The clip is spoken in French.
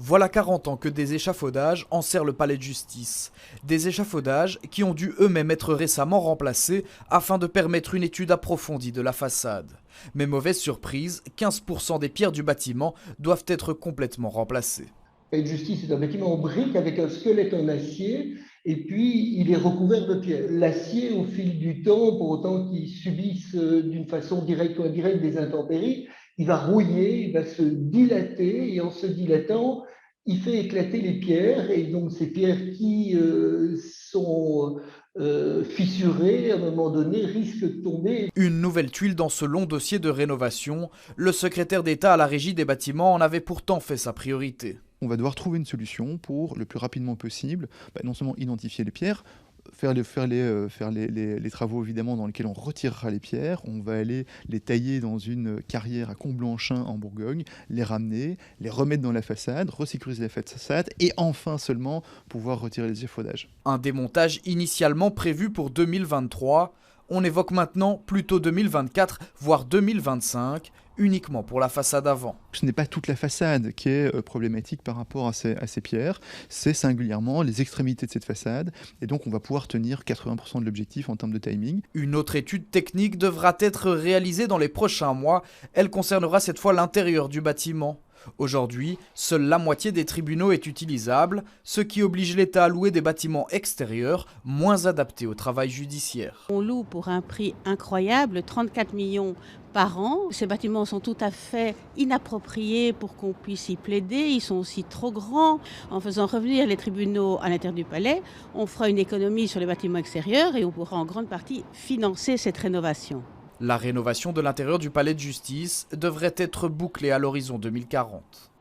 Voilà 40 ans que des échafaudages enserrent le palais de justice. Des échafaudages qui ont dû eux-mêmes être récemment remplacés afin de permettre une étude approfondie de la façade. Mais mauvaise surprise, 15% des pierres du bâtiment doivent être complètement remplacées. Le palais de justice est un bâtiment en briques avec un squelette en acier et puis il est recouvert de pierre. L'acier, au fil du temps, pour autant qu'il subisse d'une façon directe ou indirecte des intempéries, il va rouiller, il va se dilater et en se dilatant, il fait éclater les pierres et donc ces pierres qui sont fissurées à un moment donné risquent de tomber. Une nouvelle tuile dans ce long dossier de rénovation, le secrétaire d'État à la régie des bâtiments en avait pourtant fait sa priorité. On va devoir trouver une solution pour, le plus rapidement possible, non seulement identifier les pierres, faire les travaux évidemment dans lesquels on retirera les pierres, on va aller les tailler dans une carrière à Comblanchin en Bourgogne, les ramener, les remettre dans la façade, resécuriser la façade et enfin seulement pouvoir retirer les échafaudages. Un démontage initialement prévu pour 2023, on évoque maintenant plutôt 2024, voire 2025, uniquement pour la façade avant. Ce n'est pas toute la façade qui est problématique par rapport à ces pierres, c'est singulièrement les extrémités de cette façade, et donc on va pouvoir tenir 80% de l'objectif en termes de timing. Une autre étude technique devra être réalisée dans les prochains mois, elle concernera cette fois l'intérieur du bâtiment. Aujourd'hui, seule la moitié des tribunaux est utilisable, ce qui oblige l'État à louer des bâtiments extérieurs moins adaptés au travail judiciaire. On loue pour un prix incroyable, 34 millions par an. Ces bâtiments sont tout à fait inappropriés pour qu'on puisse y plaider. Ils sont aussi trop grands. En faisant revenir les tribunaux à l'intérieur du palais, on fera une économie sur les bâtiments extérieurs et on pourra en grande partie financer cette rénovation. La rénovation de l'intérieur du palais de justice devrait être bouclée à l'horizon 2040.